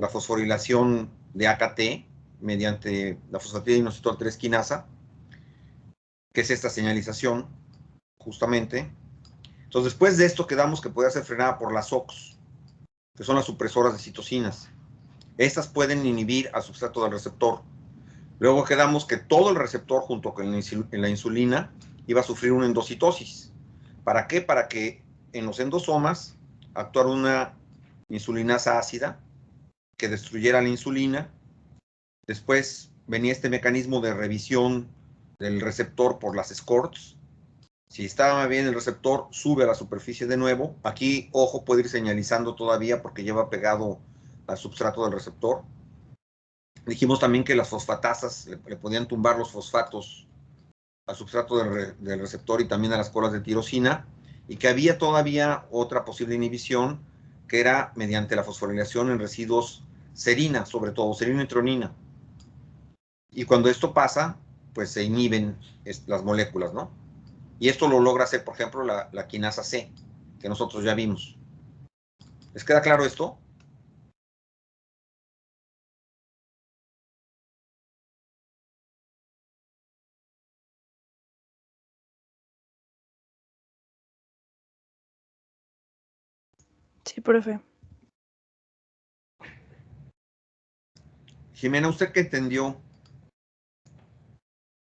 la fosforilación de AKT mediante la fosfatidinoacetil 3 quinasa, que es esta señalización, justamente. Entonces, después de esto quedamos que puede ser frenada por las OX, que son las supresoras de citocinas. Estas pueden inhibir al substrato del receptor. Luego quedamos que todo el receptor junto con la insulina iba a sufrir una endocitosis. ¿Para qué? Para que en los endosomas actuara una insulinasa ácida que destruyera la insulina. Después venía este mecanismo de revisión del receptor por las escorts. Si estaba bien el receptor, sube a la superficie de nuevo. Aquí, ojo, puede ir señalizando todavía porque lleva pegado al substrato del receptor. Dijimos también que las fosfatasas le podían tumbar los fosfatos al substrato del receptor y también a las colas de tirosina, y que había todavía otra posible inhibición, que era mediante la fosforilación en residuos serina, sobre todo serina y tronina. Y cuando esto pasa, pues se inhiben las moléculas, ¿no? Y esto lo logra hacer, por ejemplo, la quinasa C, que nosotros ya vimos. ¿Les queda claro esto? Sí, profe. Jimena, ¿usted qué entendió?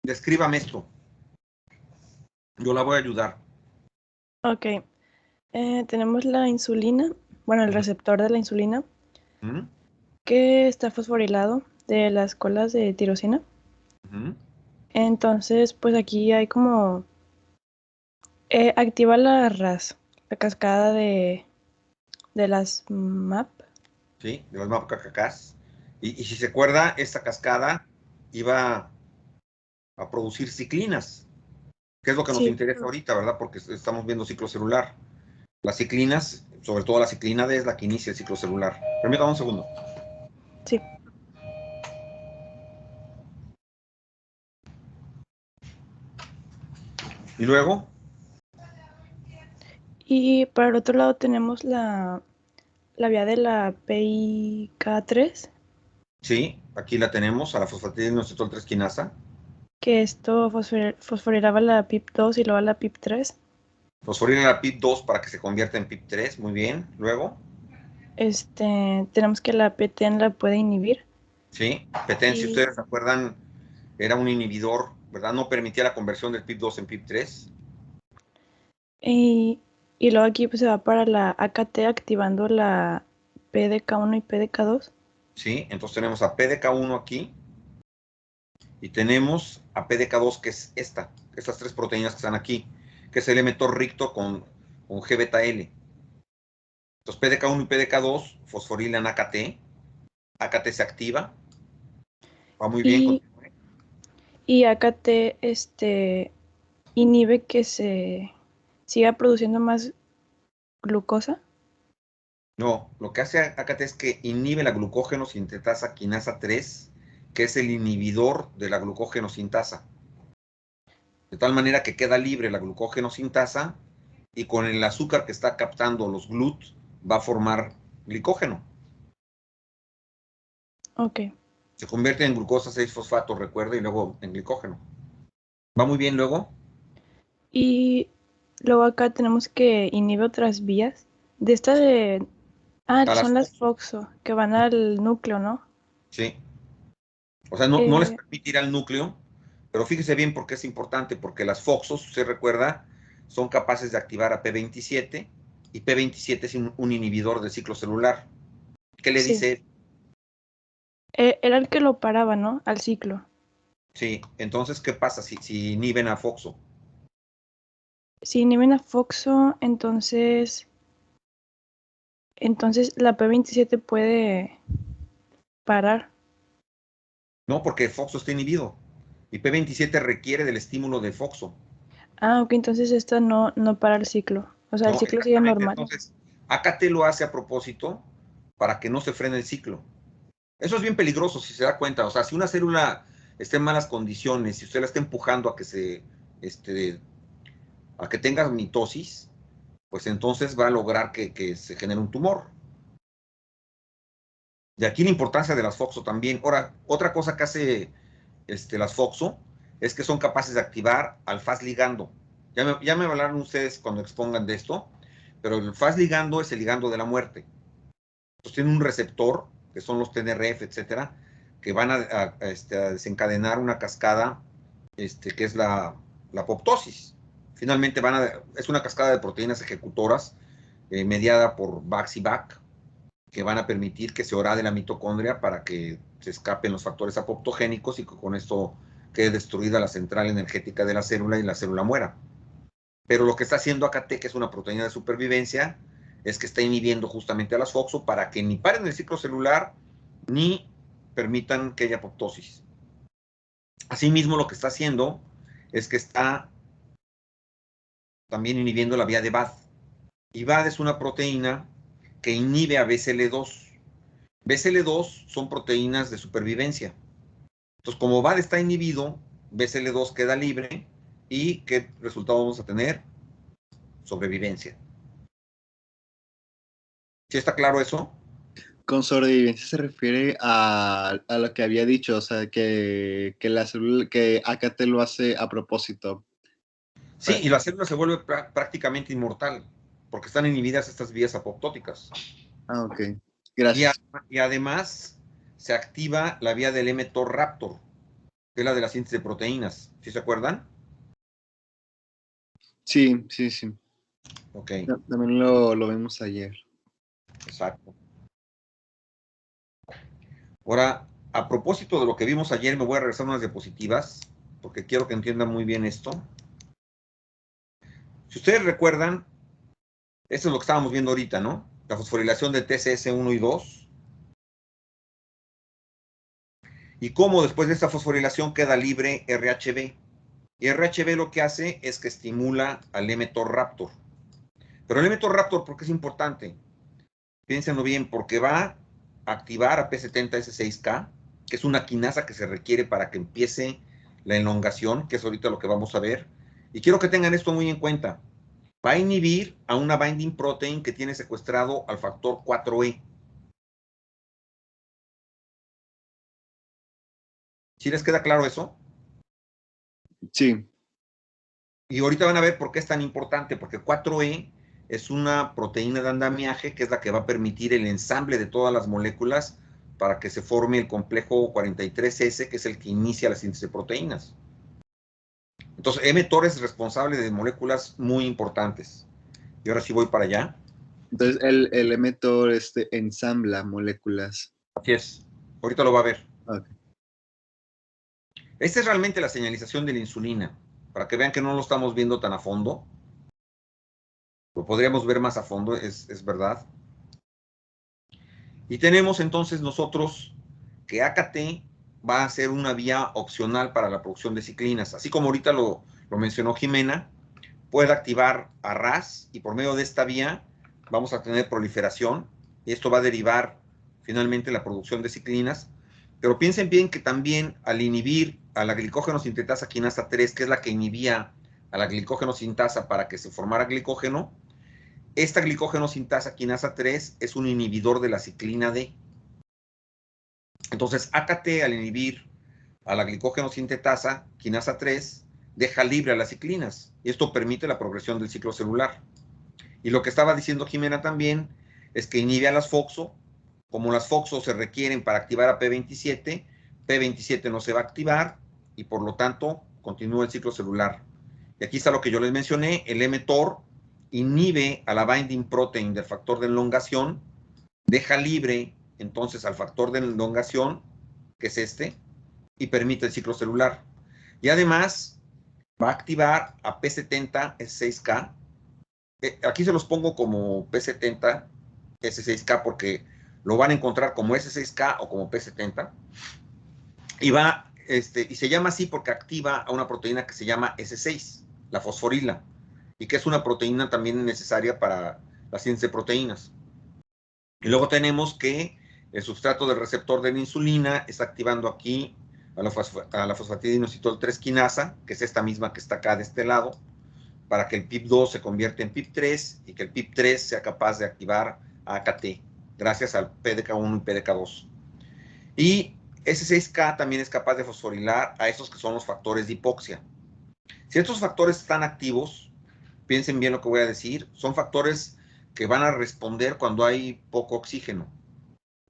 Descríbame esto. Yo la voy a ayudar. Ok. Tenemos la insulina, bueno, el receptor de la insulina, ¿Mm? que está fosforilado de las colas de tirosina. ¿Mm? Entonces, pues aquí hay como activa la RAS, la cascada de las MAP. ¿Sí? De las mapacacacás. Y si se acuerda, esta cascada iba a producir ciclinas, que es lo que nos Sí, interesa ahorita, ¿verdad? Porque estamos viendo ciclo celular. Las ciclinas, sobre todo la ciclina D, es la que inicia el ciclo celular. Permítame un segundo. sí. Y luego, Y para el otro lado tenemos la vía de la PIK3, sí, aquí la tenemos, a la fosfatidinoacetil 3 quinasa. que esto fosforilaba la PIP2 y luego la PIP3. Fosforila la PIP2 para que se convierta en PIP3, muy bien. Luego, Tenemos que la PTEN la puede inhibir. sí, Petén, si Y, ustedes se acuerdan, era un inhibidor, ¿verdad? No permitía la conversión del PIP2 en PIP3. y, y luego aquí pues, se va para la AKT activando la PDK1 y PDK2. Sí, entonces tenemos a PDK1 aquí y tenemos a PDK2, que es estas tres proteínas que están aquí, que es el mTOR ricto con G beta L. Entonces PDK1 y PDK2 fosforilan AKT, AKT se activa, va muy bien. Y, y AKT inhibe que se siga produciendo más glucosa. No, lo que hace AKT es que inhibe la glucógeno sintetasa quinasa 3, que es el inhibidor de la glucógeno sintasa. De tal manera que queda libre la glucógeno sintasa y con el azúcar que está captando los GLUT va a formar glicógeno. Ok. Se convierte en glucosa 6-fosfato, recuerda, y luego en glicógeno. ¿Va muy bien luego? Y luego acá tenemos que inhibe otras vías. De esta de... Ah, A las son las FOXO. FOXO, que van al núcleo, ¿no? Sí. O sea, no les Eh, permite ir al núcleo, pero fíjese bien por qué es importante, porque las FOXOs, usted recuerda, son capaces de activar a P27 y P27 es un inhibidor del ciclo celular. ¿Qué le sí. dice? Era el que lo paraba, ¿no? Al ciclo. Sí, entonces, ¿qué pasa si inhiben a FOXO? Si inhiben a FOXO, entonces la P27 puede parar. No, porque FOXO está inhibido y P27 requiere del estímulo de FOXO. Ah, ok, entonces esta no para el ciclo. O sea, el No, ciclo sigue exactamente. normal. Entonces, AKT lo hace a propósito para que no se frene el ciclo. Eso es bien peligroso si se da cuenta. O sea, si una célula está en malas condiciones, si usted la está empujando a que a que tenga mitosis, pues entonces va a lograr que se genere un tumor. De aquí la importancia de las FOXO también. Ahora, otra cosa que hace las FOXO es que son capaces de activar al fast ligando. Ya me hablaron ustedes cuando expongan de esto, pero el fast ligando es el ligando de la muerte. Entonces tiene un receptor, que son los TNRF, etcétera, que van a desencadenar una cascada, que es la apoptosis. Finalmente es una cascada de proteínas ejecutoras mediada por VAX y VAC, que van a permitir que se orade la mitocondria para que se escapen los factores apoptogénicos y que con esto quede destruida la central energética de la célula y la célula muera. Pero lo que está haciendo AKT, que es una proteína de supervivencia, es que está inhibiendo justamente a las FOXO para que ni paren el ciclo celular ni permitan que haya apoptosis. Asimismo, lo que está haciendo es que está también inhibiendo la vía de BAD. Y BAD es una proteína que inhibe a BCL2. BCL2 son proteínas de supervivencia. Entonces, como BAD está inhibido, BCL2 queda libre y ¿qué resultado vamos a tener? Sobrevivencia. ¿Sí está claro eso? Con sobrevivencia se refiere a lo que había dicho, o sea, que la célula, que AKT lo hace a propósito. Sí, y la célula se vuelve prácticamente inmortal, porque están inhibidas estas vías apoptóticas. Ah, ok. Gracias. Y además se activa la vía del mTOR raptor, que es la de la síntesis de proteínas. ¿Sí se acuerdan? Sí, sí, sí. Ok. También lo vimos ayer. Exacto. Ahora, a propósito de lo que vimos ayer, me voy a regresar unas diapositivas, porque quiero que entiendan muy bien esto. Si ustedes recuerdan, esto es lo que estábamos viendo ahorita, ¿no? La fosforilación de TCS1 y 2. Y cómo después de esta fosforilación queda libre RHB. Y RHB lo que hace es que estimula al mTOR raptor. Pero el mTOR raptor, ¿por qué es importante? Piénsenlo bien, porque va a activar a P70S6K, que es una quinasa que se requiere para que empiece la elongación, que es ahorita lo que vamos a ver. Y quiero que tengan esto muy en cuenta. Va a inhibir a una binding protein que tiene secuestrado al factor 4E. ¿Sí les queda claro eso? Sí. Y ahorita van a ver por qué es tan importante, porque 4E es una proteína de andamiaje que es la que va a permitir el ensamble de todas las moléculas para que se forme el complejo 43S, que es el que inicia la síntesis de proteínas. Entonces, mTOR es responsable de moléculas muy importantes. Y ahora sí voy para allá. Entonces, el mTOR ensambla moléculas. Así es. Ahorita lo va a ver. Okay. Esta es realmente la señalización de la insulina, para que vean que no lo estamos viendo tan a fondo. Lo podríamos ver más a fondo, es verdad. Y tenemos entonces nosotros que AKT va a ser una vía opcional para la producción de ciclinas. Así como ahorita lo mencionó Jimena, puede activar a RAS y por medio de esta vía vamos a tener proliferación y esto va a derivar finalmente la producción de ciclinas. Pero piensen bien que también al inhibir a la glicógeno sintetasa quinasa 3, que es la que inhibía a la glicógeno sintasa para que se formara glicógeno, esta glicógeno sintasa quinasa 3 es un inhibidor de la ciclina D. Entonces, AKT al inhibir a la glicógeno sintetasa quinasa 3 deja libre a las ciclinas y esto permite la progresión del ciclo celular. Y lo que estaba diciendo Jimena también es que inhibe a las FOXO. Como las FOXO se requieren para activar a P27, P27 no se va a activar y por lo tanto continúa el ciclo celular. Y aquí está lo que yo les mencioné, el mTOR inhibe a la binding protein del factor de elongación, deja libre entonces al factor de elongación, que es este, y permite el ciclo celular. Y además va a activar a P70S6K. Aquí se los pongo como P70S6K porque lo van a encontrar como S6K o como P70. Y y se llama así porque activa a una proteína que se llama S6, la fosforila, y que es una proteína también necesaria para la síntesis de proteínas. Y luego tenemos que el substrato del receptor de la insulina está activando aquí a la fosfatidinoinositol 3 quinasa, que es esta misma que está acá de este lado, para que el PIP2 se convierta en PIP3 y que el PIP3 sea capaz de activar a AKT. gracias al PDK1 y PDK2. Y ese 6K también es capaz de fosforilar a esos que son los factores de hipoxia. Si estos factores están activos, piensen bien lo que voy a decir, son factores que van a responder cuando hay poco oxígeno.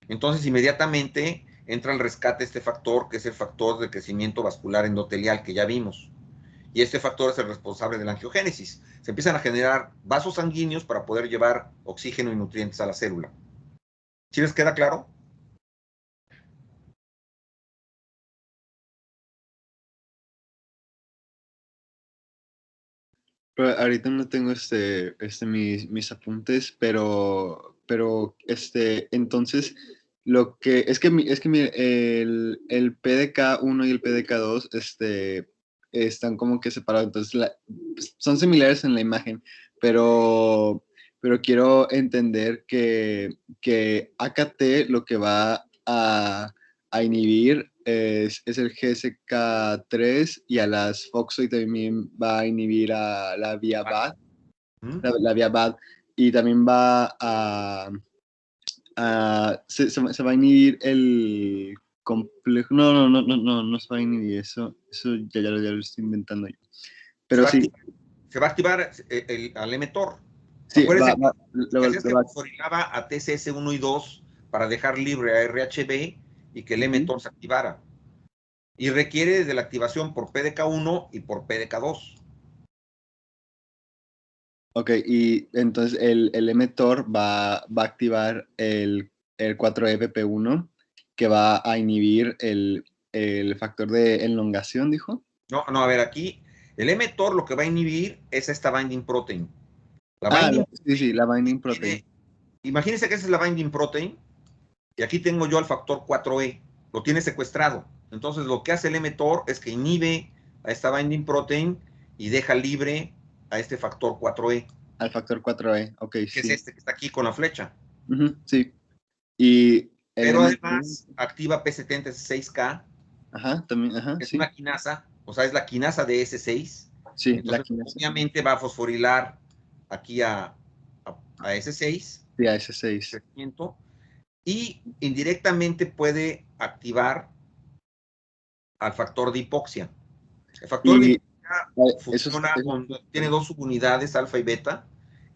Entonces, inmediatamente entra al rescate este factor, que es el factor de crecimiento vascular endotelial que ya vimos. Y este factor es el responsable de la angiogénesis. Se empiezan a generar vasos sanguíneos para poder llevar oxígeno y nutrientes a la célula. ¿Sí les queda claro? Pero ahorita no tengo mis apuntes, pero entonces el PDK1 y el PDK2 están como que separados, entonces son similares en la imagen, pero quiero entender que AKT lo que va a inhibir es el GSK3 y a las FOXO y también va a inhibir a la vía BAD, la vía BAD, y también va se va a inhibir el complejo, no se va a inhibir eso ya lo estoy inventando yo. Pero sí. Se va a activar al mTOR. Sí, Acuérdense que fosforilaba a TCS1 y 2 para dejar libre a RHB y que el mTOR se activara. Y requiere de la activación por PDK1 y por PDK2. Ok, y entonces el mTOR va a activar el 4-EPP1 que va a inhibir el factor de elongación, ¿dijo? No, a ver, aquí el mTOR lo que va a inhibir es esta binding protein. Sí, la binding protein. Imagínense que esa es la binding protein y aquí tengo yo al factor 4E, lo tiene secuestrado. Entonces lo que hace el mTOR es que inhibe a esta binding protein y deja libre a este factor 4E. Al factor 4E, ok, que es este que está aquí con la flecha. Sí. Pero además activa P76K. Ajá, también, ajá. Es una quinasa, o sea, es la quinasa de S6. Sí, entonces, la quinasa. Obviamente va a fosforilar aquí a S6. Sí, a S6. Y indirectamente puede activar al factor de hipoxia. El factor de hipoxia funciona cuando tiene dos subunidades, alfa y beta,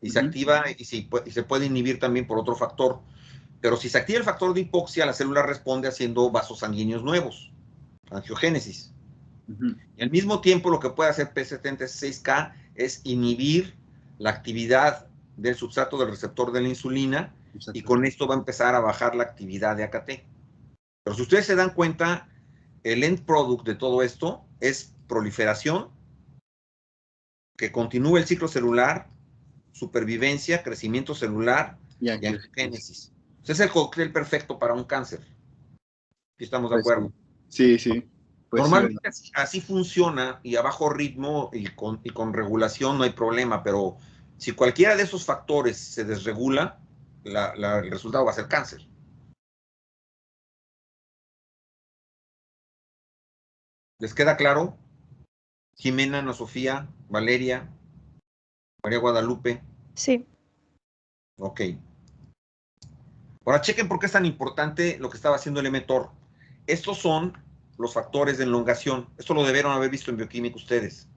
y se activa y se puede inhibir también por otro factor. Pero si se activa el factor de hipoxia, la célula responde haciendo vasos sanguíneos nuevos, angiogénesis. Y al mismo tiempo lo que puede hacer P76K es inhibir la actividad del substrato del receptor de la insulina y con esto va a empezar a bajar la actividad de AKT. Pero si ustedes se dan cuenta, el end product de todo esto es proliferación, que continúe el ciclo celular, supervivencia, crecimiento celular y angiogénesis. Es el cóctel perfecto para un cáncer. ¿Estamos de acuerdo? Sí. Pues normalmente así funciona y a bajo ritmo y con regulación no hay problema, pero si cualquiera de esos factores se desregula, el resultado va a ser cáncer. ¿Les queda claro? Jimena, Ana Sofía, Valeria, María Guadalupe. Sí. Ok. Ahora chequen por qué es tan importante lo que estaba haciendo el mTOR. Estos son los factores de elongación. Esto lo debieron haber visto en bioquímica ustedes.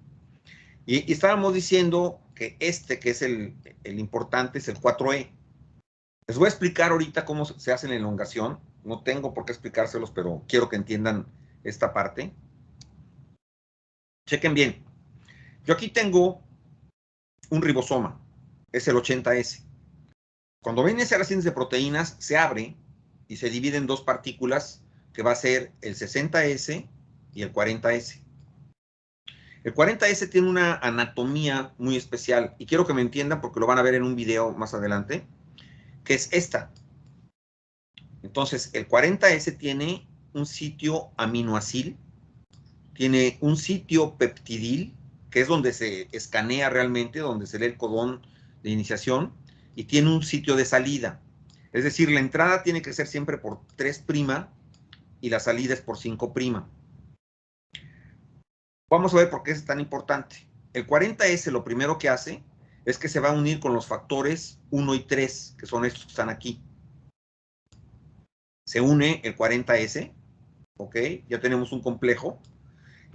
Y estábamos diciendo que que es el importante, es el 4E. Les voy a explicar ahorita cómo se hace la elongación. No tengo por qué explicárselos, pero quiero que entiendan esta parte. Chequen bien. Yo aquí tengo un ribosoma. Es el 80S. Cuando ven ese racines de proteínas, se abre y se divide en dos partículas que va a ser el 60S y el 40S. El 40S tiene una anatomía muy especial y quiero que me entiendan porque lo van a ver en un video más adelante, que es esta. Entonces, el 40S tiene un sitio aminoacil, tiene un sitio peptidil, que es donde se escanea realmente, donde se lee el codón de iniciación, y tiene un sitio de salida. Es decir, la entrada tiene que ser siempre por 3' y la salida es por 5'. Vamos a ver por qué es tan importante. El 40S lo primero que hace es que se va a unir con los factores 1 y 3, que son estos que están aquí. se une el 40S, ¿ok? Ya tenemos un complejo.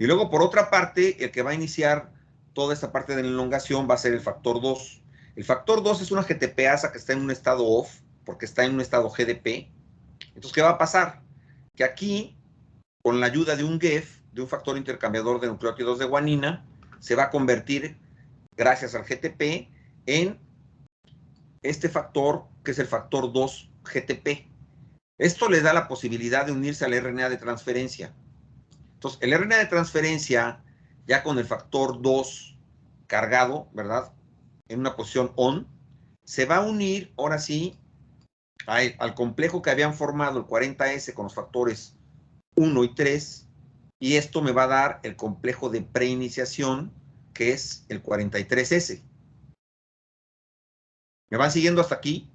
Y luego, por otra parte, el que va a iniciar toda esta parte de la elongación va a ser el factor 2. El factor 2 es una GTPasa que está en un estado off, porque está en un estado GDP. Entonces, ¿qué va a pasar? Que aquí, con la ayuda de un GEF, de un factor intercambiador de nucleótidos de guanina, se va a convertir, gracias al GTP, en este factor, que es el factor 2 GTP. Esto le da la posibilidad de unirse al RNA de transferencia. Entonces, el RNA de transferencia, ya con el factor 2 cargado, ¿verdad? En una posición on, se va a unir, ahora sí, al complejo que habían formado el 40S con los factores 1 y 3, y esto me va a dar el complejo de preiniciación, que es el 43S. ¿Me van siguiendo hasta aquí?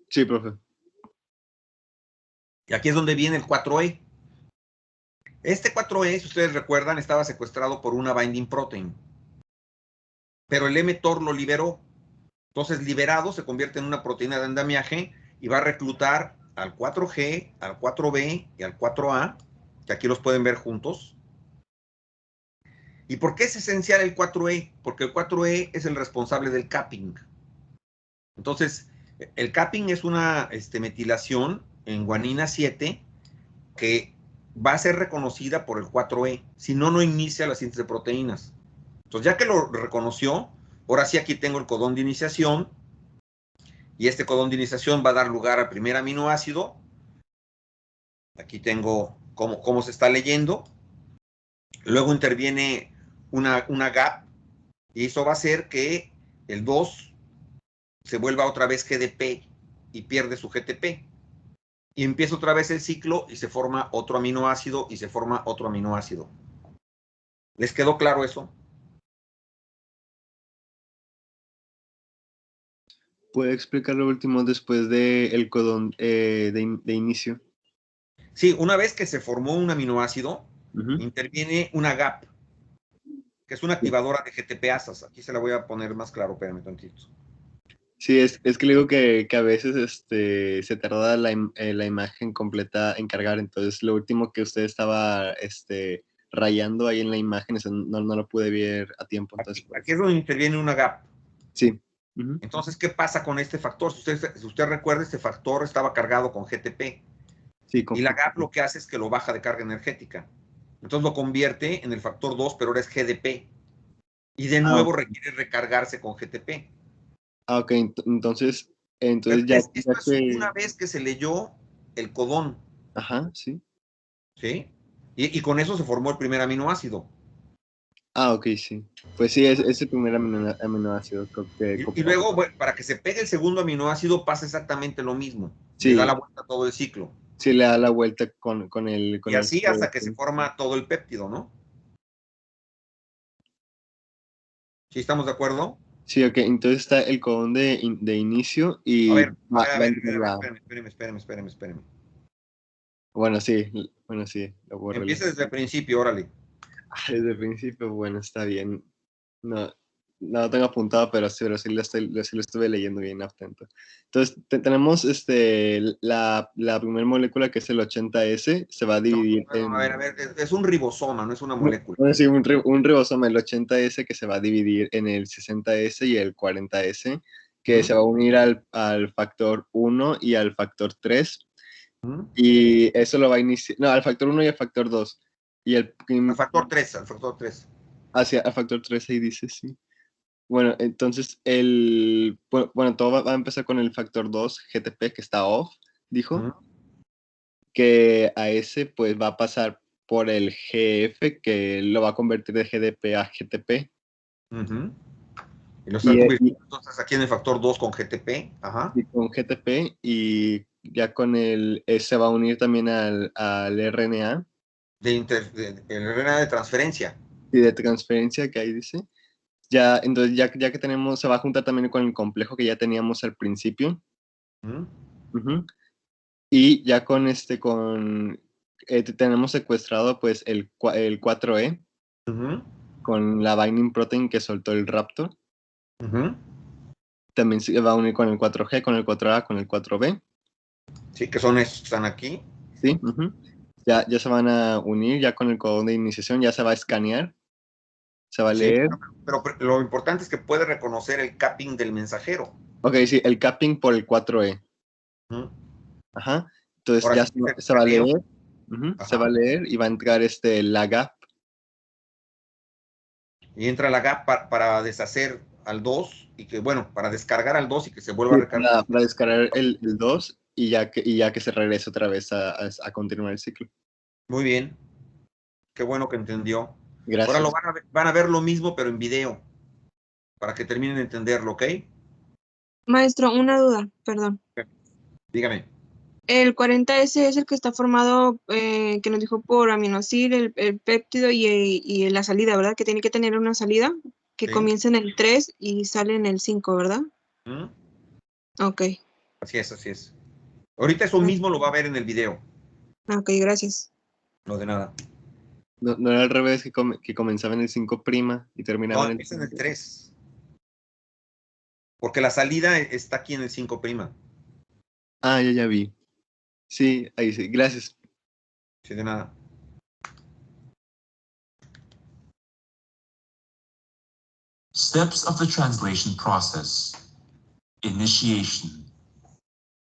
Sí, profe. Y aquí es donde viene el 4E. Este 4E, si ustedes recuerdan, estaba secuestrado por una binding protein, pero el mTOR lo liberó. Entonces, liberado, se convierte en una proteína de andamiaje y va a reclutar al 4G, al 4B y al 4A, que aquí los pueden ver juntos. ¿Y por qué es esencial el 4E? Porque el 4E es el responsable del capping. Entonces, el capping es una metilación en guanina 7 que va a ser reconocida por el 4E. Si no, no inicia la síntesis de proteínas. Entonces, ya que lo reconoció, ahora sí aquí tengo el codón de iniciación, y este codón de iniciación va a dar lugar al primer aminoácido. Aquí tengo cómo se está leyendo. Luego interviene una gap, y eso va a hacer que el 2 se vuelva otra vez GDP y pierde su GTP. Y empieza otra vez el ciclo y se forma otro aminoácido y se forma otro aminoácido. ¿Les quedó claro eso? ¿Puede explicar lo último después del codón de inicio? Sí, una vez que se formó un aminoácido, Ujú. interviene una GAP, que es una activadora de GTPasas. Aquí se la voy a poner más claro, espérame tantito. Sí, es que le digo que a veces se tarda la imagen completa en cargar, entonces lo último que usted estaba rayando ahí en la imagen, no lo pude ver a tiempo. Entonces, Aquí es donde interviene una GAP. sí. Uh-huh. Entonces, ¿qué pasa con este factor? Si usted recuerda, este factor estaba cargado con GTP. Sí, Y la GAP lo que hace es que lo baja de carga energética. Entonces lo convierte en el factor 2, pero ahora es GDP. Y de nuevo requiere recargarse con GTP. Ah, ok, entonces Esto ya es que... una vez que se leyó el codón. Ajá, sí. ¿Sí? Y con eso se formó el primer aminoácido. Ah, ok, sí. Pues sí, es el primer aminoácido que... Y luego, bueno, para que se pegue el segundo aminoácido, pasa exactamente lo mismo. Le da Sí, la vuelta a todo el ciclo. sí le da la vuelta con Y así hasta que se forma todo el péptido, ¿no? ¿Sí estamos de acuerdo? Sí, ok, entonces está el codón de inicio y A ver, espérame. Bueno, sí, lo borré. Empieza desde el principio, órale. Desde el principio, bueno, está bien. No, no lo tengo apuntado, pero sí lo estuve leyendo bien atento. Entonces, tenemos la primera molécula que es el 80S, se va a dividir No, a ver, es un ribosoma, no es una molécula. Bueno, sí, un ribosoma, el 80S, que se va a dividir en el 60S y el 40S, que se va a unir al factor 1 y al factor 3. Y eso lo va a iniciar, no, al factor 1 y al factor 2. Y al factor 3, al factor 3. Hacia al factor 3 ahí dice, sí. Bueno, entonces bueno, todo va a empezar con el factor 2 GTP que está off, dijo, que a ese pues va a pasar por el GF que lo va a convertir de GDP a GTP. Y lo está convirtiendo entonces aquí en el factor 2 con GTP. Ajá. Y con GTP y ya con se va a unir también al RNA. El RNA de transferencia. Y de transferencia que ahí dice. Ya, entonces ya que tenemos, se va a juntar también con el complejo que ya teníamos al principio. Y ya tenemos secuestrado pues el 4E con la binding protein que soltó el Raptor. También se va a unir con el 4G, con el 4A, con el 4B. Sí, que son estos que están aquí. Sí, ya se van a unir, ya con el codón de iniciación, ya se va a escanear, se va a Sí, leer. pero lo importante es que puede reconocer el capping del mensajero. Ok, sí, el capping por el 4E. ¿Mm? Ajá. Entonces Ahora ya sí que el se va a escaneo. leer. Se va a Ajá. leer y va a entrar la gap. Y entra la gap para deshacer al 2 y que, bueno, para descargar al 2 y que se vuelva a Sí, recargar. para descargar el 2 y ya que se regrese otra vez a continuar el ciclo. Muy bien. Qué bueno que entendió. Ahora Gracias. van a ver lo mismo, pero en video, para que terminen de entenderlo, ¿ok? Maestro, una duda, perdón. Dígame. El 40S es el que está formado, que nos dijo por aminoácido, el péptido y la salida, ¿verdad? Que tiene que tener una salida que Sí. comienza en el 3 y sale en el 5, ¿verdad? ¿Mm? Ok. Así es, así es. Ahorita eso mismo lo va a ver en el video. Ok, gracias. No de nada. No era al revés que comenzaba en el 5' y terminaba No, en el empieza en el 5. 3. Porque la salida está aquí en el 5'. Ah, ya vi. Sí, ahí sí. Gracias. Sí, de nada. Steps of the translation process. Initiation.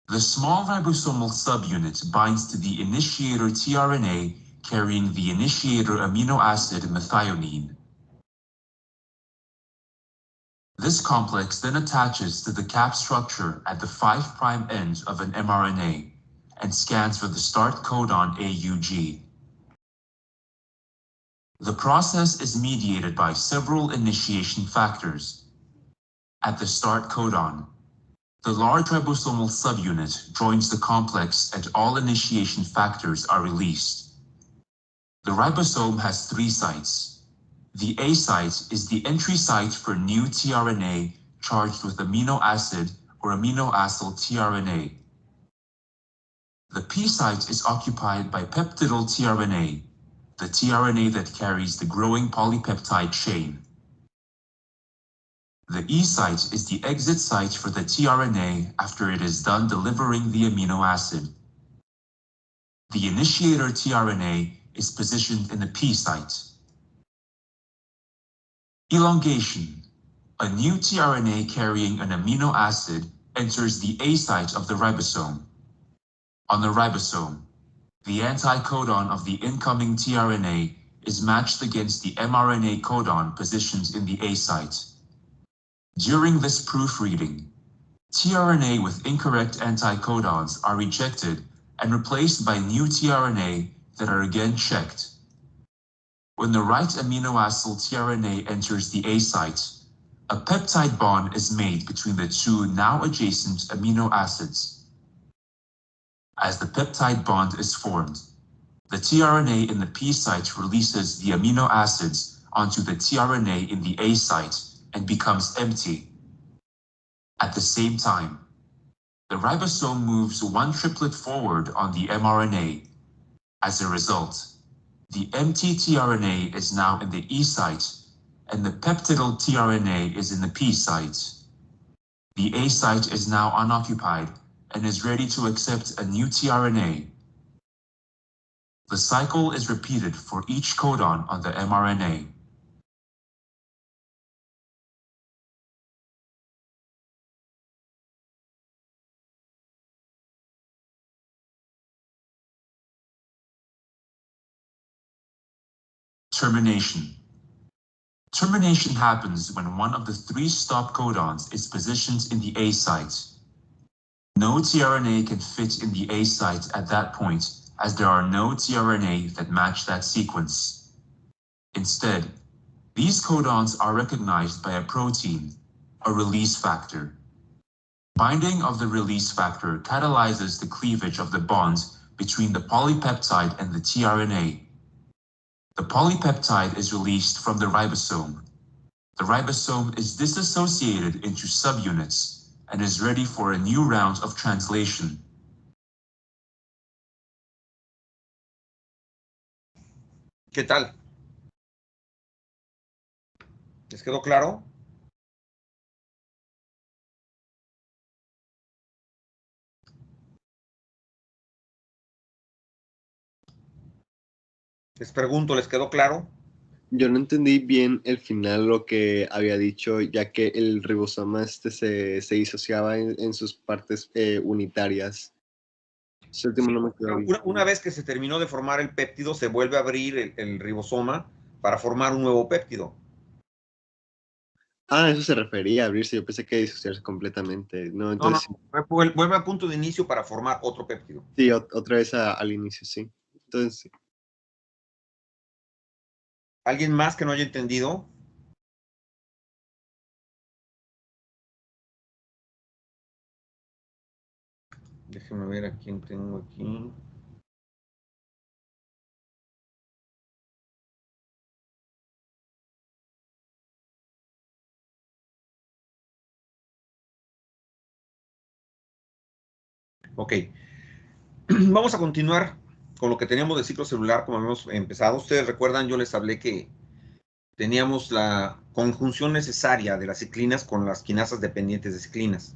The small ribosomal subunit binds to the initiator tRNA carrying the initiator amino acid methionine. This complex then attaches to the cap structure at the 5' end of an mRNA and scans for the start codon AUG. The process is mediated by several initiation factors. At the start codon, the large ribosomal subunit joins the complex and all initiation factors are released. The ribosome has 3 sites. The A site is the entry site for new tRNA charged with amino acid or aminoacyl tRNA. The P site is occupied by peptidyl tRNA, the tRNA that carries the growing polypeptide chain. The E site is the exit site for the tRNA after it is done delivering the amino acid. The initiator tRNA is positioned in the P site. Elongation. A new tRNA carrying an amino acid enters the A site of the ribosome. On the ribosome, the anticodon of the incoming tRNA is matched against the mRNA codon positioned in the A site. During this proofreading, tRNA with incorrect anticodons are rejected and replaced by new tRNA that are again checked. When the right aminoacyl tRNA enters the A site, a peptide bond is made between the two now adjacent amino acids. As the peptide bond is formed, the tRNA in the P site releases the amino acids onto the tRNA in the A site and becomes empty. At the same time, the ribosome moves one triplet forward on the mRNA. As a result, the empty tRNA is now in the E site and the peptidyl tRNA is in the P site. The A site is now unoccupied and is ready to accept a new tRNA. The cycle is repeated for each codon on the mRNA. Termination. Termination happens when one of the 3 stop codons is positioned in the A site. No tRNA can fit in the A site at that point, as there are no tRNA that match that sequence. Instead, these codons are recognized by a protein, a release factor. Binding of the release factor catalyzes the cleavage of the bonds between the polypeptide and the tRNA. The polypeptide is released from the ribosome. The ribosome is disassociated into subunits and is ready for a new round of translation. ¿Qué tal? ¿Les quedó claro? Les pregunto, ¿les quedó claro? Yo no entendí bien el final lo que había dicho, ya que el ribosoma se disociaba en sus partes unitarias. Ese último Sí, no me quedó bien. una vez que se terminó de formar el péptido, se vuelve a abrir el ribosoma para formar un nuevo péptido. Ah, eso se refería a abrirse. Yo pensé que disociarse completamente. No, entonces Vuelve a punto de inicio para formar otro péptido. sí, otra vez al inicio, sí. Entonces sí. ¿Alguien más que no haya entendido? Déjenme ver a quién tengo aquí. Ok. Vamos a continuar con lo que teníamos de ciclo celular como habíamos empezado. Ustedes recuerdan, yo les hablé que teníamos la conjunción necesaria de las ciclinas con las quinasas dependientes de ciclinas.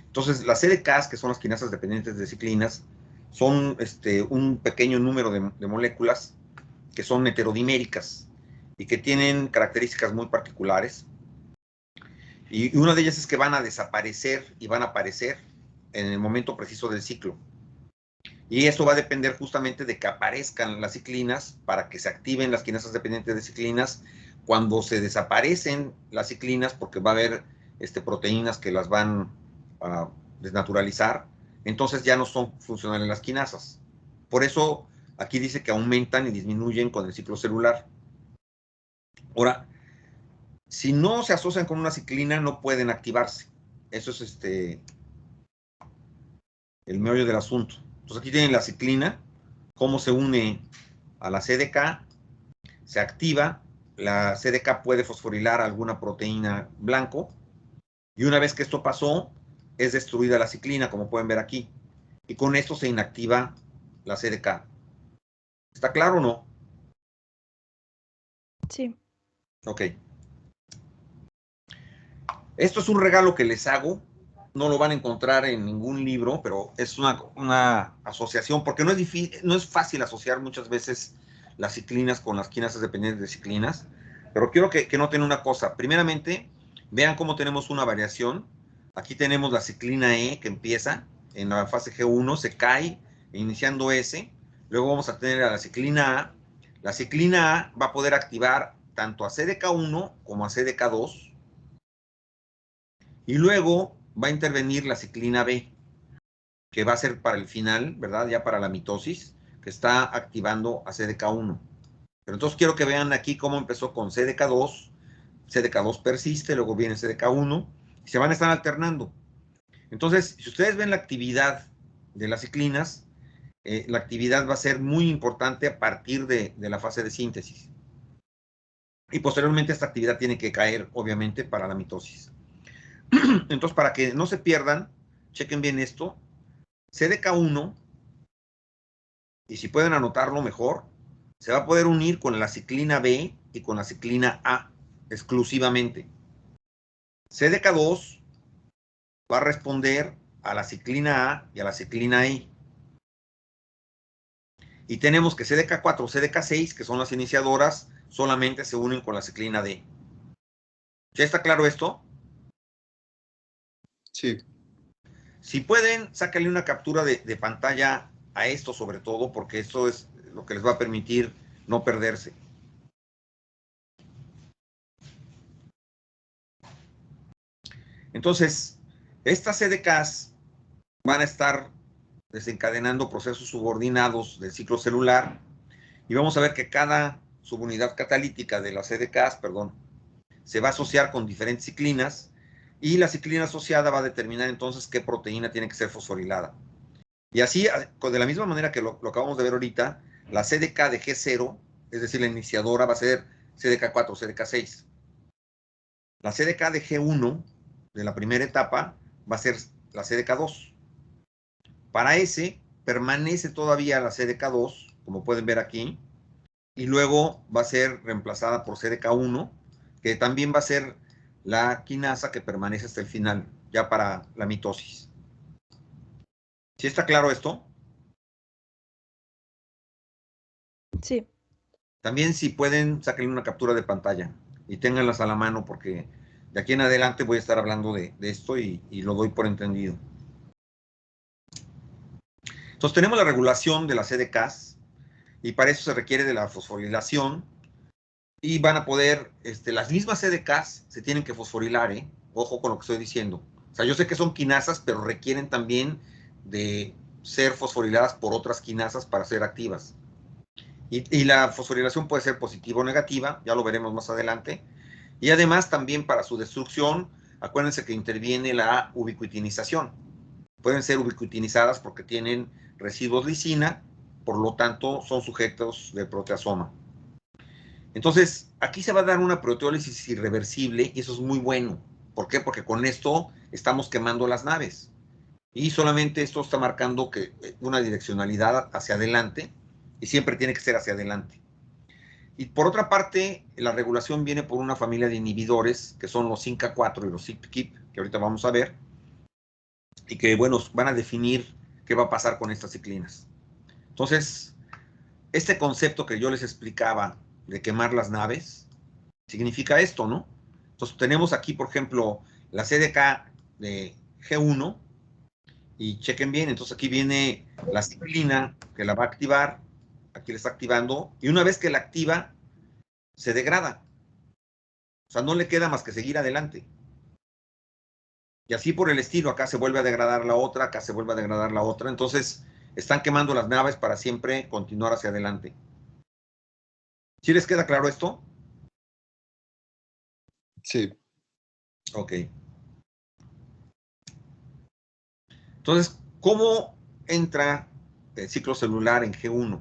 Entonces, las CDKs, que son las quinasas dependientes de ciclinas, son un pequeño número de moléculas que son heterodiméricas y que tienen características muy particulares. Y una de ellas es que van a desaparecer y van a aparecer en el momento preciso del ciclo. Y esto va a depender justamente de que aparezcan las ciclinas para que se activen las quinasas dependientes de ciclinas. Cuando se desaparecen las ciclinas, porque va a haber proteínas que las van a desnaturalizar, entonces ya no son funcionales las quinasas. Por eso aquí dice que aumentan y disminuyen con el ciclo celular. Ahora, si no se asocian con una ciclina, no pueden activarse. Eso es el meollo del asunto. Entonces aquí tienen la ciclina, cómo se une a la CDK, se activa, la CDK puede fosforilar alguna proteína blanco, y una vez que esto pasó, es destruida la ciclina, como pueden ver aquí, y con esto se inactiva la CDK. ¿Está claro o no? Sí. Ok. Esto es un regalo que les hago. No lo van a encontrar en ningún libro, pero es una asociación, porque no es fácil asociar muchas veces las ciclinas con las quinasas dependientes de ciclinas. Pero quiero que noten una cosa. Primeramente, vean cómo tenemos una variación. Aquí tenemos la ciclina E que empieza en la fase G1, se cae iniciando S. Luego vamos a tener a la ciclina A. La ciclina A va a poder activar tanto a CDK1 como a CDK2. Y luego va a intervenir la ciclina B, que va a ser para el final, ¿verdad? Ya para la mitosis, que está activando a CDK1. Pero entonces quiero que vean aquí cómo empezó con CDK2, CDK2 persiste, luego viene CDK1, y se van a estar alternando. Entonces, si ustedes ven la actividad de las ciclinas, la actividad va a ser muy importante a partir de la fase de síntesis. Y posteriormente esta actividad tiene que caer, obviamente, para la mitosis. Entonces, para que no se pierdan, chequen bien esto. CDK1, y si pueden anotarlo mejor, se va a poder unir con la ciclina B y con la ciclina A exclusivamente. CDK2 va a responder a la ciclina A y a la ciclina E. Y tenemos que CDK4, CDK6, que son las iniciadoras, solamente se unen con la ciclina D. ¿Ya está claro esto? Sí. Si pueden, sáquenle una captura de pantalla a esto sobre todo, porque esto es lo que les va a permitir no perderse. Entonces, estas CDKs van a estar desencadenando procesos subordinados del ciclo celular y vamos a ver que cada subunidad catalítica de las CDKs, se va a asociar con diferentes ciclinas y la ciclina asociada va a determinar entonces qué proteína tiene que ser fosforilada. Y así, de la misma manera que lo acabamos de ver ahorita, la CDK de G0, es decir, la iniciadora va a ser CDK4, CDK6. La CDK de G1, de la primera etapa, va a ser la CDK2. Para ese, permanece todavía la CDK2, como pueden ver aquí, y luego va a ser reemplazada por CDK1, que también va a ser la quinasa que permanece hasta el final, ya para la mitosis. ¿Sí está claro esto? Sí. También si pueden, saquen una captura de pantalla y ténganlas a la mano porque de aquí en adelante voy a estar hablando de esto y lo doy por entendido. Entonces tenemos la regulación de las CDKs y para eso se requiere de la fosforilación y van a poder, las mismas CDKs se tienen que fosforilar, ojo con lo que estoy diciendo. O sea, yo sé que son quinasas, pero requieren también de ser fosforiladas por otras quinasas para ser activas. Y la fosforilación puede ser positiva o negativa, ya lo veremos más adelante. Y además también para su destrucción, acuérdense que interviene la ubiquitinización. Pueden ser ubiquitinizadas porque tienen residuos lisina, por lo tanto son sujetos de proteasoma. Entonces, aquí se va a dar una proteólisis irreversible y eso es muy bueno. ¿Por qué? Porque con esto estamos quemando las naves. Y solamente esto está marcando que una direccionalidad hacia adelante y siempre tiene que ser hacia adelante. Y por otra parte, la regulación viene por una familia de inhibidores que son los CINCA4 y los CYP, que ahorita vamos a ver, y que, bueno, van a definir qué va a pasar con estas ciclinas. Entonces, este concepto que yo les explicaba de quemar las naves, significa esto, ¿no? Entonces, tenemos aquí, por ejemplo, la CDK de G1, y chequen bien, entonces aquí viene la ciclina que la va a activar, aquí la está activando, y una vez que la activa, se degrada. O sea, no le queda más que seguir adelante. Y así por el estilo, acá se vuelve a degradar la otra, acá se vuelve a degradar la otra, entonces están quemando las naves para siempre continuar hacia adelante. ¿Sí les queda claro esto? Sí. Ok. Entonces, ¿cómo entra el ciclo celular en G1?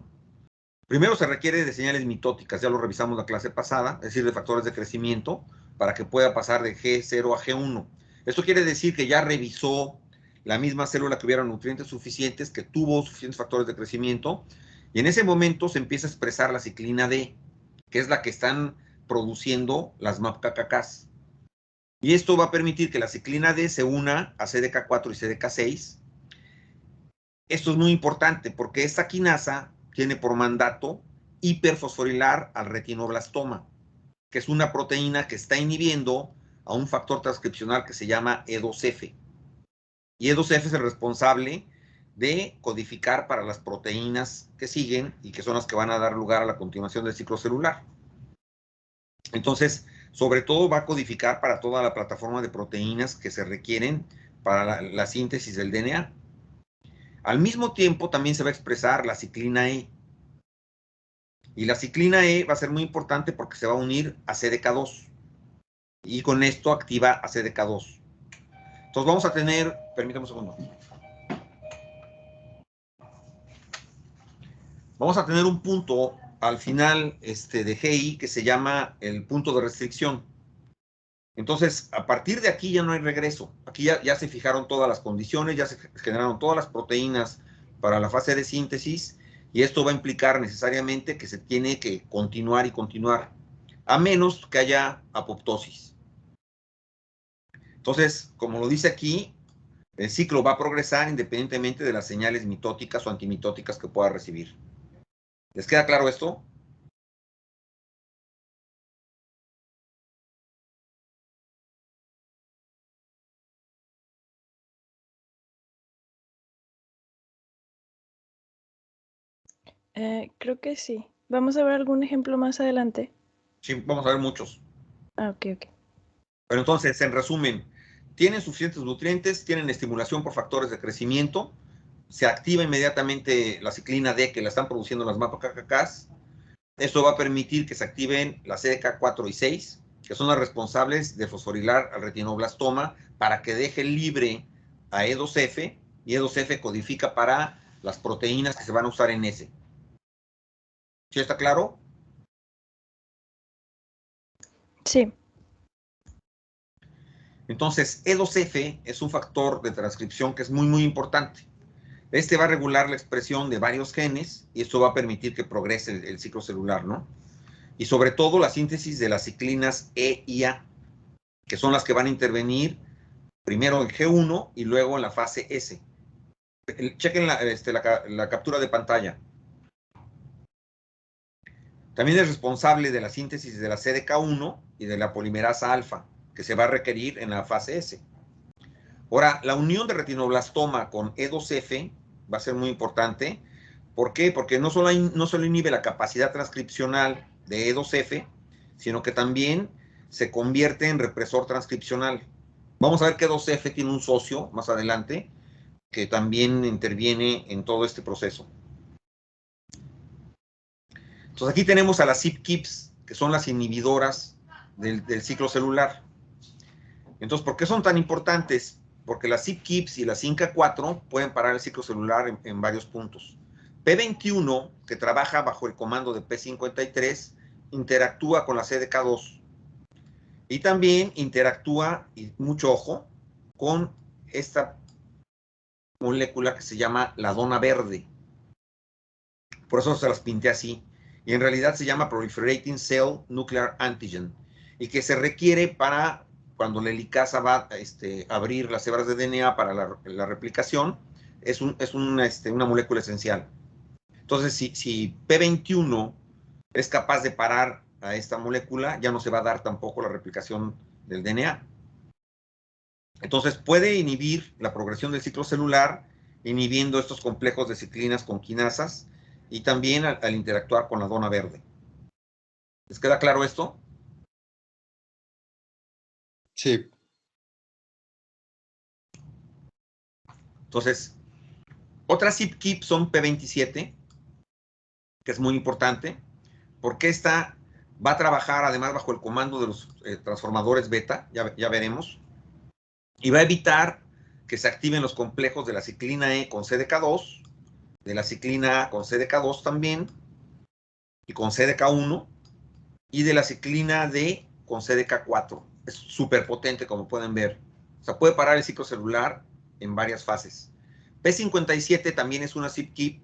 Primero se requiere de señales mitóticas, ya lo revisamos la clase pasada, es decir, de factores de crecimiento, para que pueda pasar de G0 a G1. Esto quiere decir que ya revisó la misma célula que hubiera nutrientes suficientes, que tuvo suficientes factores de crecimiento, y en ese momento se empieza a expresar la ciclina D, que es la que están produciendo las MAPKKs. Y esto va a permitir que la ciclina D se una a CDK4 y CDK6. Esto es muy importante porque esta quinasa tiene por mandato hiperfosforilar al retinoblastoma, que es una proteína que está inhibiendo a un factor transcripcional que se llama E2F. Y E2F es el responsable de codificar para las proteínas que siguen y que son las que van a dar lugar a la continuación del ciclo celular. Entonces, sobre todo va a codificar para toda la plataforma de proteínas que se requieren para la síntesis del DNA. Al mismo tiempo, también se va a expresar la ciclina E. Y la ciclina E va a ser muy importante porque se va a unir a CDK2. Y con esto activa a CDK2. Entonces vamos a tener, permítame un segundo. Vamos a tener un punto al final de GI que se llama el punto de restricción. Entonces, a partir de aquí ya no hay regreso. Aquí ya se fijaron todas las condiciones, ya se generaron todas las proteínas para la fase de síntesis, y esto va a implicar necesariamente que se tiene que continuar y continuar, a menos que haya apoptosis. Entonces, como lo dice aquí, el ciclo va a progresar independientemente de las señales mitóticas o antimitóticas que pueda recibir. ¿Les queda claro esto? Creo que sí. Vamos a ver algún ejemplo más adelante. Sí, vamos a ver muchos. Ah, ok. Pero entonces, en resumen, tienen suficientes nutrientes, tienen estimulación por factores de crecimiento, se activa inmediatamente la ciclina D que la están produciendo las MAPKKs. Esto va a permitir que se activen las CDK4 y 6, que son las responsables de fosforilar al retinoblastoma para que deje libre a E2F, y E2F codifica para las proteínas que se van a usar en ese. ¿Sí está claro? Sí. Entonces, E2F es un factor de transcripción que es muy, muy importante. Este va a regular la expresión de varios genes y esto va a permitir que progrese el ciclo celular, ¿no? Y sobre todo la síntesis de las ciclinas E y A, que son las que van a intervenir primero en G1 y luego en la fase S. Chequen la captura de pantalla. También es responsable de la síntesis de la CDK1 y de la polimerasa alfa, que se va a requerir en la fase S. Ahora, la unión de retinoblastoma con E2F va a ser muy importante. ¿Por qué? Porque no solo inhibe la capacidad transcripcional de E2F, sino que también se convierte en represor transcripcional. Vamos a ver que E2F tiene un socio más adelante que también interviene en todo este proceso. Entonces aquí tenemos a las CYP-KIPs, que son las inhibidoras del ciclo celular. Entonces, ¿por qué son tan importantes? Porque las CYP-KIPs y las INCA4 pueden parar el ciclo celular en varios puntos. P21, que trabaja bajo el comando de P53, interactúa con la CDK2. Y también interactúa, y mucho ojo, con esta molécula que se llama la dona verde. Por eso se las pinté así. Y en realidad se llama Proliferating Cell Nuclear Antigen. Y que se requiere para cuando la helicasa va a abrir las hebras de DNA para la replicación. Es una molécula esencial. Entonces, si P21 es capaz de parar a esta molécula, ya no se va a dar tampoco la replicación del DNA. Entonces, puede inhibir la progresión del ciclo celular, inhibiendo estos complejos de ciclinas con quinasas, y también al interactuar con la dona verde. ¿Les queda claro esto? Sí. Entonces, otras CYP-KIP son P27, que es muy importante, porque esta va a trabajar además bajo el comando de los transformadores beta, ya veremos, y va a evitar que se activen los complejos de la ciclina E con CDK2, de la ciclina A con CDK2 también, y con CDK1, y de la ciclina D con CDK4. Es súper potente, como pueden ver. O sea, puede parar el ciclo celular en varias fases. P57 también es una CYP-KIP.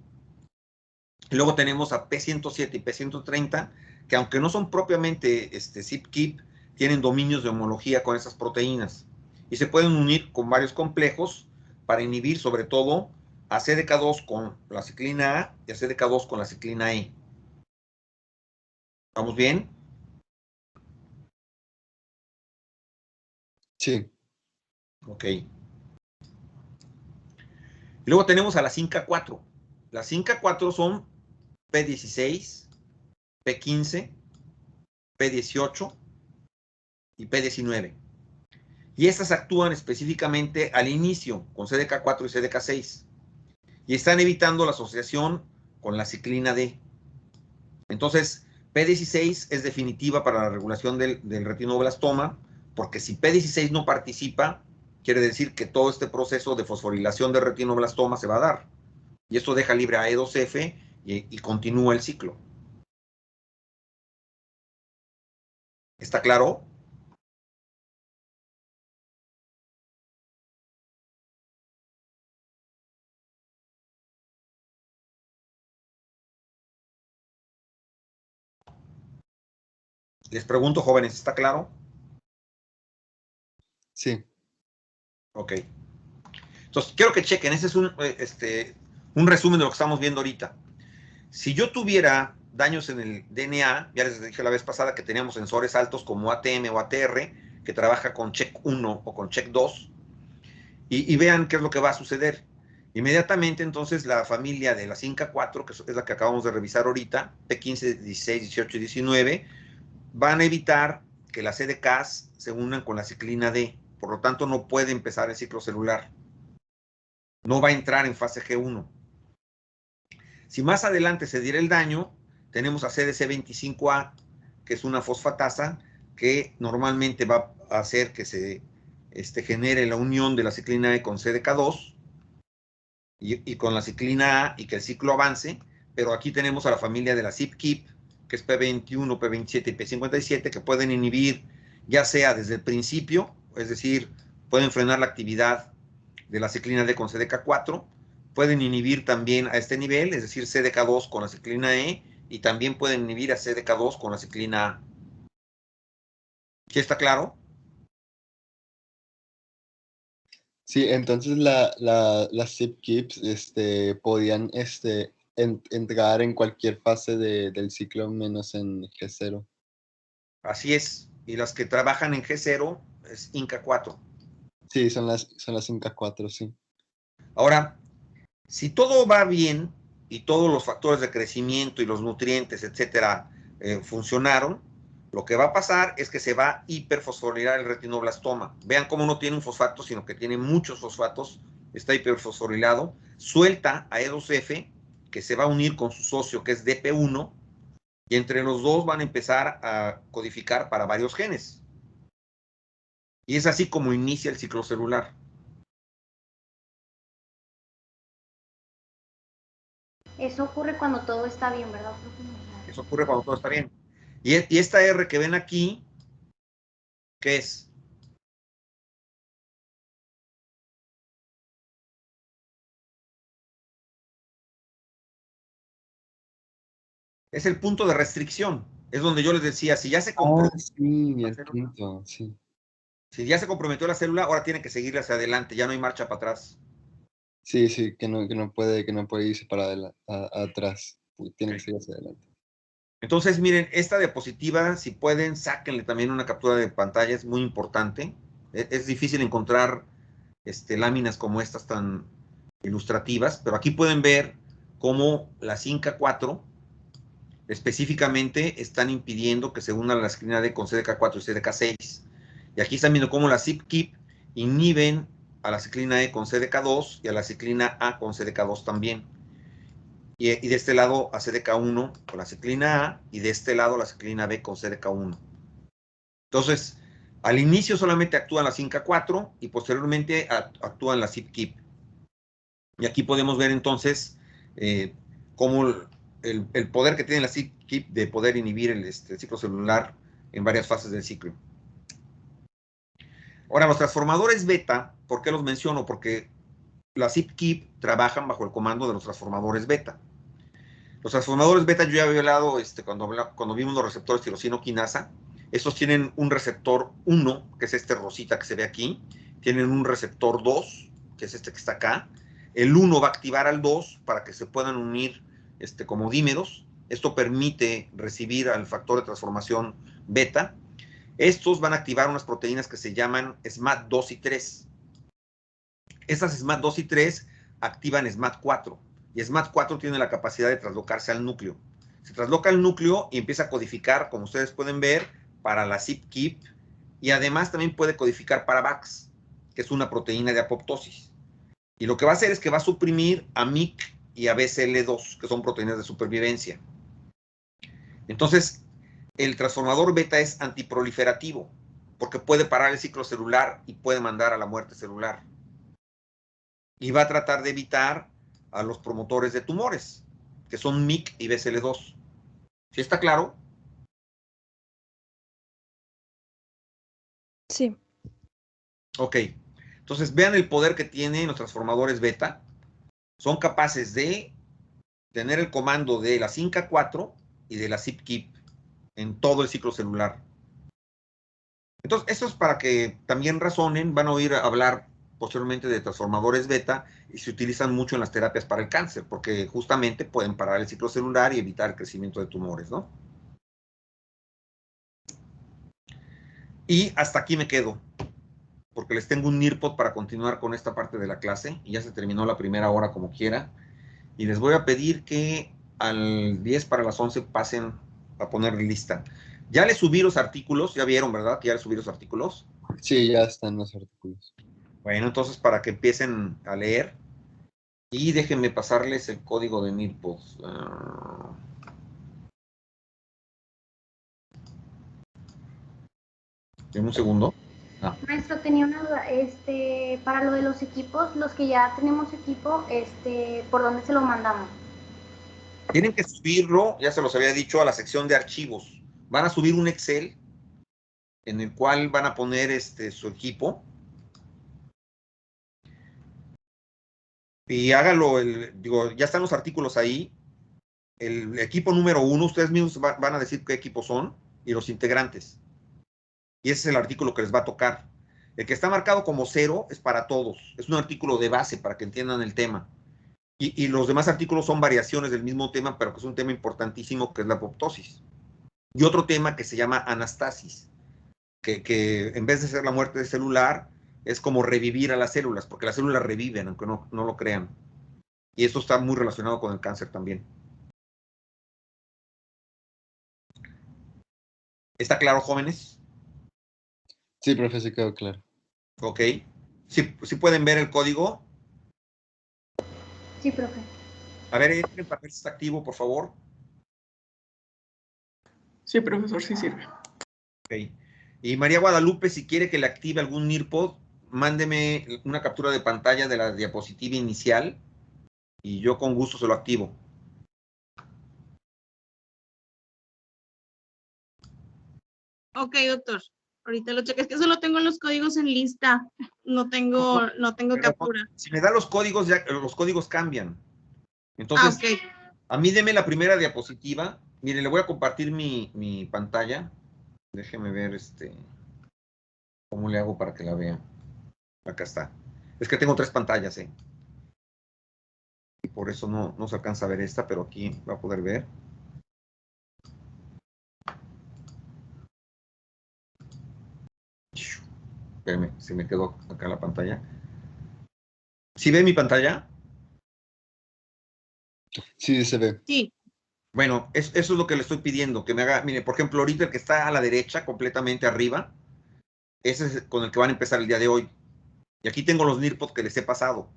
Y luego tenemos a P107 y P130, que aunque no son propiamente CYP-KIP, tienen dominios de homología con esas proteínas. Y se pueden unir con varios complejos para inhibir sobre todo a CDK2 con la ciclina A y a CDK2 con la ciclina E. ¿Estamos bien? Sí. Ok. Y luego tenemos a las INCA4. Las INCA4 son P16, P15, P18 y P19. Y estas actúan específicamente al inicio con CDK4 y CDK6. Y están evitando la asociación con la ciclina D. Entonces, P16 es definitiva para la regulación del retinoblastoma, porque si P16 no participa, quiere decir que todo este proceso de fosforilación del retinoblastoma se va a dar. Y esto deja libre a E2F y continúa el ciclo. ¿Está claro? Les pregunto, jóvenes, ¿está claro? Sí. Ok. Entonces, quiero que chequen. Ese es un resumen de lo que estamos viendo ahorita. Si yo tuviera daños en el DNA, ya les dije la vez pasada que teníamos sensores altos como ATM o ATR, que trabaja con check 1 o con check 2, y vean qué es lo que va a suceder. Inmediatamente, entonces, la familia de las INCA4, que es la que acabamos de revisar ahorita, P15, 16, 18 y 19, van a evitar que las CDKs se unan con la ciclina D. Por lo tanto, no puede empezar el ciclo celular. No va a entrar en fase G1. Si más adelante se diera el daño, tenemos a CDC25A, que es una fosfatasa que normalmente va a hacer que se genere la unión de la ciclina E con CDK2 y con la ciclina A y que el ciclo avance, pero aquí tenemos a la familia de la CYP-KIP, que es P21, P27 y P57, que pueden inhibir ya sea desde el principio, es decir, pueden frenar la actividad de la ciclina D con CDK4, pueden inhibir también a este nivel, es decir, CDK2 con la ciclina E, y también pueden inhibir a CDK2 con la ciclina A. ¿Sí está claro? Sí, entonces las CYP-KIPs podían entrar en cualquier fase del ciclo menos en G0. Así es. Y las que trabajan en G0 es Inca 4. Sí, son las Inca 4, sí. Ahora, si todo va bien y todos los factores de crecimiento y los nutrientes, etcétera, funcionaron, lo que va a pasar es que se va a hiperfosforilar el retinoblastoma. Vean cómo no tiene un fosfato, sino que tiene muchos fosfatos, está hiperfosforilado, suelta a E2F, que se va a unir con su socio, que es DP1, y entre los dos van a empezar a codificar para varios genes. Y es así como inicia el ciclo celular. Eso ocurre cuando todo está bien, ¿verdad? Eso ocurre cuando todo está bien. Y esta R que ven aquí, ¿qué es? Es el punto de restricción. Es donde yo les decía, si ya se comprometió, sí, el punto, sí. Si ya se comprometió la célula, ahora tiene que seguir hacia adelante, ya no hay marcha para atrás. Sí, que no puede irse para atrás, tiene que seguir hacia adelante. Entonces, miren, esta diapositiva, si pueden, sáquenle también una captura de pantalla, es muy importante. Es difícil encontrar láminas como estas tan ilustrativas, pero aquí pueden ver cómo las Inca 4 específicamente están impidiendo que se unan la ciclina D con CDK4 y CDK6. Y aquí están viendo cómo las CYP inhiben a la ciclina E con CDK2 y a la ciclina A con CDK2 también. Y de este lado a CDK1 con la ciclina A y de este lado la ciclina B con CDK1. Entonces, al inicio solamente actúan las Inca 4 y posteriormente actúan las CYP. Y aquí podemos ver entonces cómo el poder que tiene la CYP de poder inhibir el ciclo celular en varias fases del ciclo. Ahora, los transformadores beta, ¿por qué los menciono? Porque las CYP trabajan bajo el comando de los transformadores beta. Los transformadores beta, yo ya había hablado cuando vimos los receptores tirosina-quinasa. Estos tienen un receptor 1, que es este rosita que se ve aquí. Tienen un receptor 2, que es este que está acá. El 1 va a activar al 2 para que se puedan unir como dímeros. Esto permite recibir al factor de transformación beta. Estos van a activar unas proteínas que se llaman SMAD2 y 3. Estas SMAD2 y 3 activan SMAD4. Y SMAD4 tiene la capacidad de traslocarse al núcleo. Se trasloca al núcleo y empieza a codificar, como ustedes pueden ver, para la CYP. Y además también puede codificar para VAX, que es una proteína de apoptosis. Y lo que va a hacer es que va a suprimir a MYC y a BCL2, que son proteínas de supervivencia. Entonces, el transformador beta es antiproliferativo, porque puede parar el ciclo celular y puede mandar a la muerte celular. Y va a tratar de evitar a los promotores de tumores, que son MYC y BCL2. ¿Sí está claro? Sí. Ok. Entonces, vean el poder que tienen los transformadores beta. Son capaces de tener el comando de la Inca 4 y de la CYP en todo el ciclo celular. Entonces, esto es para que también razonen, van a oír hablar posteriormente de transformadores beta y se utilizan mucho en las terapias para el cáncer, porque justamente pueden parar el ciclo celular y evitar el crecimiento de tumores, ¿no? Y hasta aquí me quedo, porque les tengo un NIRPOD para continuar con esta parte de la clase, y ya se terminó la primera hora como quiera, y les voy a pedir que al 10 para las 11 pasen a poner lista. Ya les subí los artículos, ya vieron, ¿verdad? Que ya les subí los artículos. Sí, ya están los artículos. Bueno, entonces para que empiecen a leer, y déjenme pasarles el código de NIRPOD. En un segundo. Maestro, tenía una duda, para lo de los equipos, los que ya tenemos equipo, ¿por dónde se lo mandamos? Tienen que subirlo, ya se los había dicho, a la sección de archivos. Van a subir un Excel en el cual van a poner su equipo. Y hágalo, ya están los artículos ahí. El equipo número 1, ustedes mismos van a decir qué equipos son y los integrantes. Y ese es el artículo que les va a tocar. El que está marcado como 0 es para todos. Es un artículo de base para que entiendan el tema. Y los demás artículos son variaciones del mismo tema, pero que es un tema importantísimo, que es la apoptosis. Y otro tema que se llama anastasis, que en vez de ser la muerte celular, es como revivir a las células, porque las células reviven, aunque no lo crean. Y esto está muy relacionado con el cáncer también. ¿Está claro, jóvenes? Sí, profe, sí quedó claro. Ok. ¿Sí pueden ver el código? Sí, profe. A ver, entren para ver si está activo, por favor. Sí, profesor, sí sirve. Ok. Y María Guadalupe, si quiere que le active algún NIRPOD, mándeme una captura de pantalla de la diapositiva inicial y yo con gusto se lo activo. Ok, doctor. Ahorita lo cheque. Es que solo tengo los códigos en lista. No tengo captura. Si me da los códigos, ya los códigos cambian. Entonces, ok. a mí deme la primera diapositiva. Mire, le voy a compartir mi pantalla. Déjeme ver cómo le hago para que la vea. Acá está. Es que tengo 3 pantallas, ¿eh? Y por eso no se alcanza a ver esta, pero aquí va a poder ver. Espérame, se me quedó acá la pantalla. ¿Sí ve mi pantalla? Sí, se ve. Sí. Bueno, eso es lo que le estoy pidiendo, que me haga, mire, por ejemplo, ahorita el que está a la derecha, completamente arriba, ese es con el que van a empezar el día de hoy. Y aquí tengo los NIRPOD que les he pasado.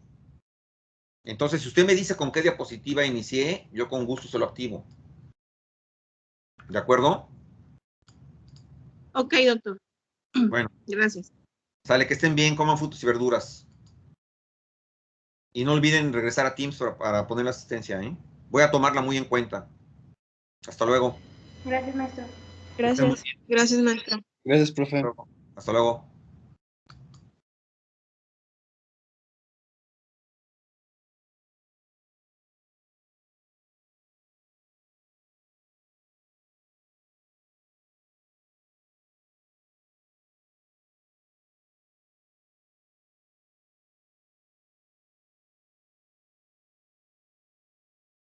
Entonces, si usted me dice con qué diapositiva inicié, yo con gusto se lo activo. ¿De acuerdo? Ok, doctor. Bueno. Gracias. Sale, que estén bien, coman frutas y verduras. Y no olviden regresar a Teams para poner la asistencia, ¿eh? Voy a tomarla muy en cuenta. Hasta luego. Gracias, maestro. Gracias. Gracias, maestro. Gracias, profe. Hasta luego.